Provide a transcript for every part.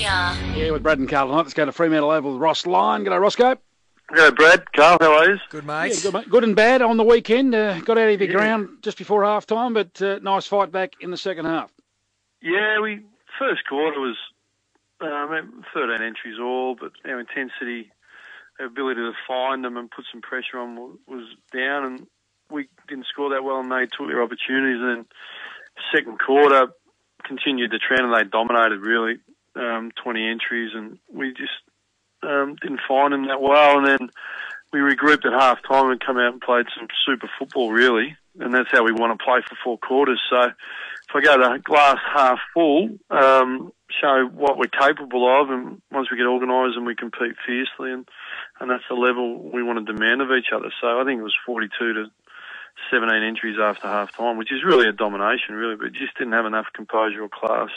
are. Yeah, with Brad and Carl tonight. Let's go to Fremantle Oval with Ross Lyon. G'day, Roscoe. G'day, Brad. Carl, how are you? Good, mate. Yeah, good, mate. Good and bad on the weekend. Got out of the ground just before half-time, but nice fight back in the second half. Yeah, first quarter was 13 entries all, but our intensity, our ability to find them and put some pressure on was down, and we didn't score that well, and they took their opportunities. And then second quarter continued the trend, and they dominated really, 20 entries, and we just didn't find them that well. And then we regrouped at half-time and come out and played some super football, really, and that's how we want to play for 4 quarters. So if I go to glass half full, show what we're capable of, and once we get organised and we compete fiercely, and that's the level we want to demand of each other. So I think it was 42 to 17 entries after half-time, which is really a domination, really, but just didn't have enough composure or class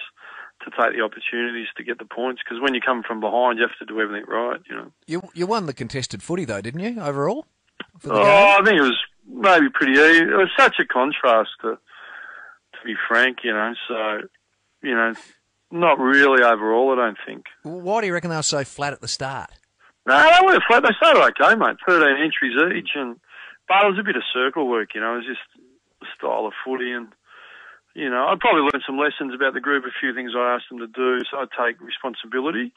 to take the opportunities to get the points, because when you come from behind, you have to do everything right, you know. You won the contested footy, though, didn't you, overall? For the game? I think it was maybe pretty easy. It was such a contrast, to be frank, you know, so, you know, not really overall, I don't think. Why do you reckon they were so flat at the start? No, they weren't flat. They started okay, mate. 13 entries each, but it was a bit of circle work, you know. It was just the style of footy, and, you know, I'd probably learned some lessons about the group, a few things I asked them to do, so I'd take responsibility.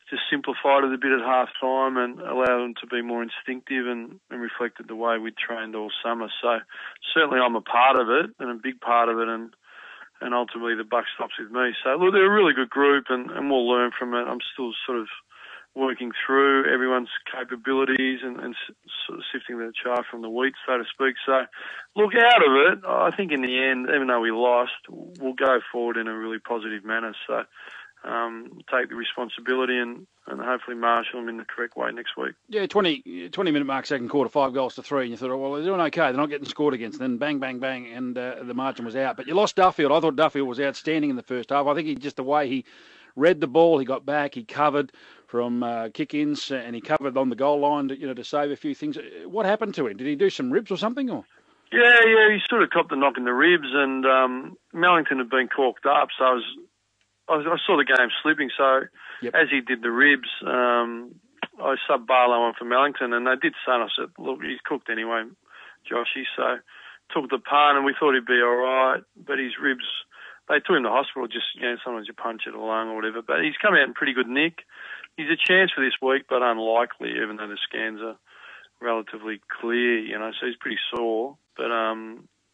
Just simplified it a bit at half-time and allowed them to be more instinctive and reflected the way we'd trained all summer. So certainly I'm a part of it, and a big part of it, and ultimately the buck stops with me. So, look, they're a really good group, and we'll learn from it. I'm still sort of working through everyone's capabilities and sort of sifting the chaff from the wheat, so to speak. So, look, out of it, I think in the end, even though we lost, we'll go forward in a really positive manner. So, take the responsibility and hopefully marshal them in the correct way next week. Yeah, 20-minute mark, second quarter, 5 goals to 3, and you thought, oh, well, they're doing okay. They're not getting scored against. And then bang, bang, bang, and the margin was out. But you lost Duffield. I thought Duffield was outstanding in the first half. I think the way he read the ball, he got back, he covered from kick-ins, and he covered on the goal line to save a few things. What happened to him? Did he do some ribs or something? Or? Yeah, he sort of copped the knock in the ribs, and Mellington had been corked up, so I saw the game slipping. So as he did the ribs, I subbed Barlow on for Mellington, and they did say, I said, look, he's cooked anyway, Joshy. So took the punt, and we thought he'd be all right, but his ribs, they took him to hospital. Just, you know, sometimes you punch at a lung or whatever. But he's come out in pretty good nick. He's a chance for this week, but unlikely, even though the scans are relatively clear, you know, so he's pretty sore. But,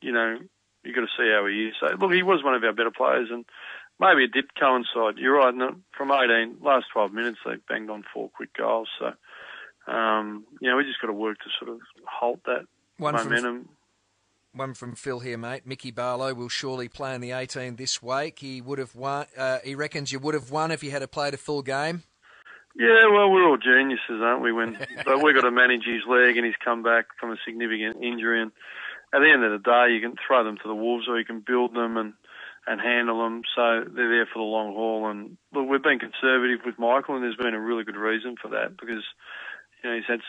you know, you've got to see how he is. So, look, he was one of our better players, and maybe it did coincide. You're right, from 18, last 12 minutes, they banged on 4 quick goals. So, you know, we just got to work to sort of halt that momentum. One from Phil here, mate. Mickey Barlow will surely play in the 18 this week. He would have won. He reckons you would have won if you had played a full game. Yeah, well, we're all geniuses, aren't we? But we've got to manage his leg, and he's come back from a significant injury. And at the end of the day, you can throw them to the wolves, or you can build them and handle them. So they're there for the long haul. And look, we've been conservative with Michael, and there's been a really good reason for that, because, you know, he's had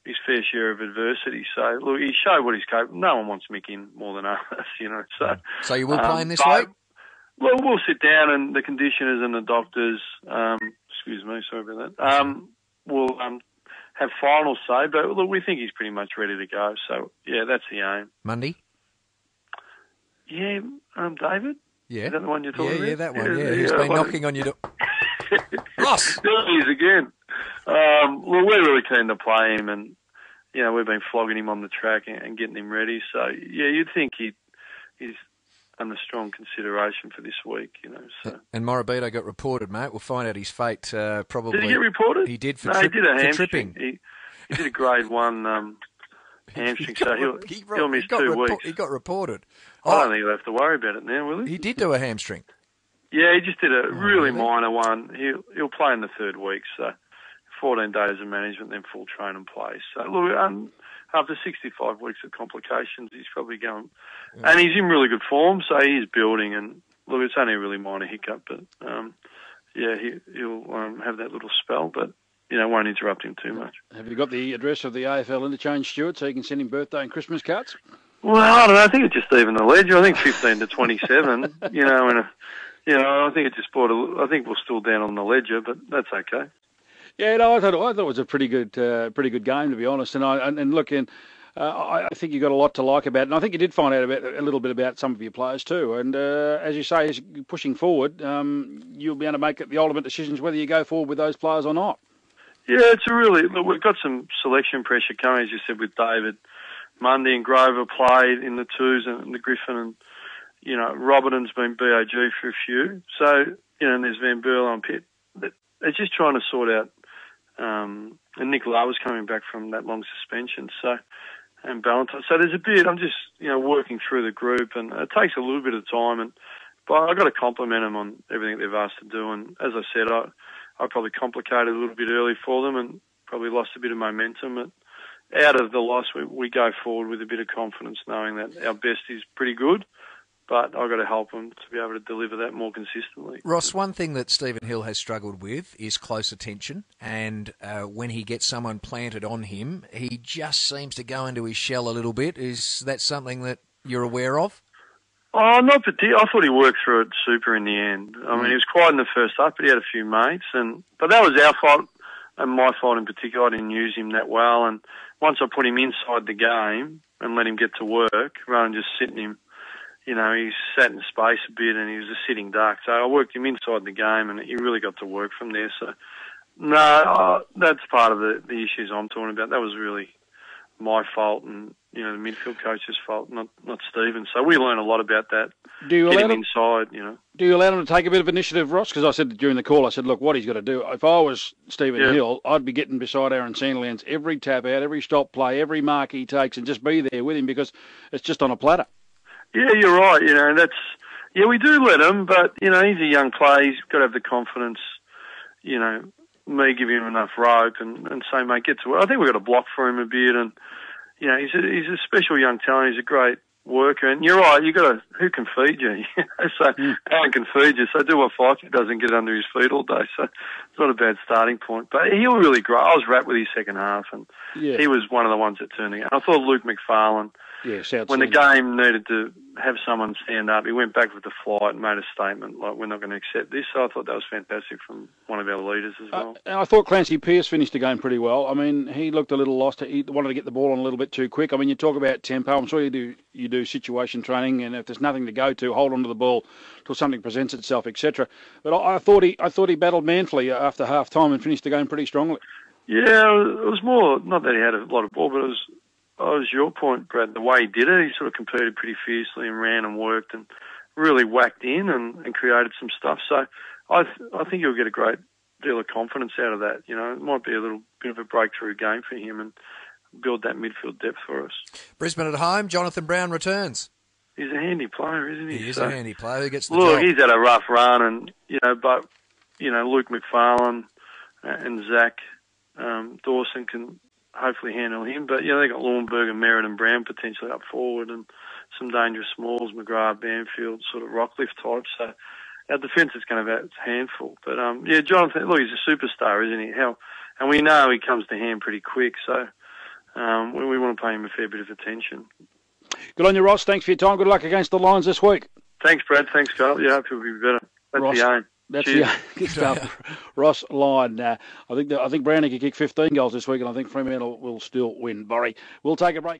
his fair share of adversity. So look, he showed what he's capable. No one wants Mick in more than us, you know. So you will play him this week? Well, we'll sit down, and the conditioners and the doctors, excuse me, sorry about that, will have final say. But look, we think he's pretty much ready to go. So yeah, that's the aim. Monday? Yeah, David? Yeah. Is that the one you're talking about? Yeah, that one, yeah. He's been knocking on your door. Ross! There he is again. Well, we're really keen to play him, and, you know, we've been flogging him on the track and getting him ready. So, yeah, you'd think he's under strong consideration for this week, you know. So. And Morabito got reported, mate. We'll find out his fate probably. Did he get reported? He did he did a hamstring. He did a grade 1 hamstring, so he'll miss 2 weeks. He got reported. I don't think he'll have to worry about it now, will he? He did do a hamstring. Yeah, he just did a really minor one. He'll play in the 3rd week, so 14 days of management, then full train and play. So, look, after 65 weeks of complications, he's probably going. Yeah. And he's in really good form, so he is building. And, look, it's only a really minor hiccup, but, yeah, he'll have that little spell, but, you know, won't interrupt him too much. Have you got the address of the AFL interchange, Stuart, so you can send him birthday and Christmas cards? Well, I don't know. I think it's just even the ledger. I think 15 to 27, you know, and I think it just I think we're still down on the ledger, but that's okay. Yeah, no, I thought it was a pretty good game, to be honest. And look, I think you got a lot to like about it. And I think you did find out a little bit about some of your players too. And as you say, as you're pushing forward, you'll be able to make the ultimate decisions whether you go forward with those players or not. Yeah, look, we've got some selection pressure coming, as you said, with David Mundy and Grover played in the twos and the Griffin, and Robertson's been BOG for a few. So and there's Van Berlo and Pitt. They're just trying to sort out. And Nick Lowe was coming back from that long suspension, and Ballantyne. So there's a bit. I'm just working through the group, and it takes a little bit of time. But I've got to compliment them on everything they've asked to do. And as I said, I probably complicated a little bit early for them, and probably lost a bit of momentum. But out of the loss, we go forward with a bit of confidence, knowing that our best is pretty good. But I've got to help them to be able to deliver that more consistently. Ross, one thing that Stephen Hill has struggled with is close attention, and when he gets someone planted on him, he just seems to go into his shell a little bit. Is that something that you're aware of? Oh, not particularly. I thought he worked through it super in the end. I mean, he was quiet in the first half, but he had a few mates, but that was our fault, and my fault in particular. I didn't use him that well, and once I put him inside the game and let him get to work, rather than just sitting him, he sat in space a bit and he was a sitting duck. So I worked him inside the game and he really got to work from there. So, no, that's part of the issues I'm talking about. That was really my fault and, the midfield coach's fault, not Stephen. So we learned a lot about that. Do you allow him inside, Do you allow him to take a bit of initiative, Ross? Because I said during the call, look, what he's got to do. If I was Stephen Hill, I'd be getting beside Aaron Sandlands every tap out, every stop play, every mark he takes, and just be there with him because it's just on a platter. Yeah, you're right. We do let him, but he's a young player. He's got to have the confidence. Me giving him enough rope and say, mate, get to it. I think we've got to block for him a bit, and he's a special young talent. He's a great worker, and you're right. You got to who can feed you? So Aaron can feed you. So do what Fyfe doesn't get under his feet all day. So it's not a bad starting point, but he'll really grow. I was wrapped with his second half, and he was one of the ones that turned it. I thought Luke McFarlane. Yes, when the game needed to have someone stand up, he went back with the flight and made a statement like, we're not going to accept this. So I thought that was fantastic from one of our leaders as well. And I thought Clancy Pearce finished the game pretty well. I mean, he looked a little lost. He wanted to get the ball on a little bit too quick. I mean, you talk about tempo. I'm sure you do situation training, and if there's nothing to go to, hold on to the ball till something presents itself, etc. But I thought he battled manfully after half time and finished the game pretty strongly. Yeah, it was more, not that he had a lot of ball, but it was your point, Brad, the way he did it. He sort of competed pretty fiercely and ran and worked and really whacked in and created some stuff. So I think he'll get a great deal of confidence out of that. It might be a little bit of a breakthrough game for him and build that midfield depth for us. Brisbane at home, Jonathan Brown returns. He's a handy player, isn't he? He is a handy player who gets the job. He's had a rough run and, but Luke McFarlane and Zach Dawson can hopefully handle him. But, they got Lauenberg and Merritt and Brown potentially up forward and some dangerous smalls, McGrath, Banfield, sort of Rockcliffe types. So our defence is going to have its handful. But, Jonathan, look, he's a superstar, isn't he? And we know he comes to hand pretty quick. So we want to pay him a fair bit of attention. Good on you, Ross. Thanks for your time. Good luck against the Lions this week. Thanks, Brad. Thanks, Carl. Yeah, I hope he'll be better. That's Ross, the aim. That's Cheers. the good stuff. Ross Lyon. I think Brownie could kick 15 goals this week, and I think Fremantle will still win. Borry, we'll take a break.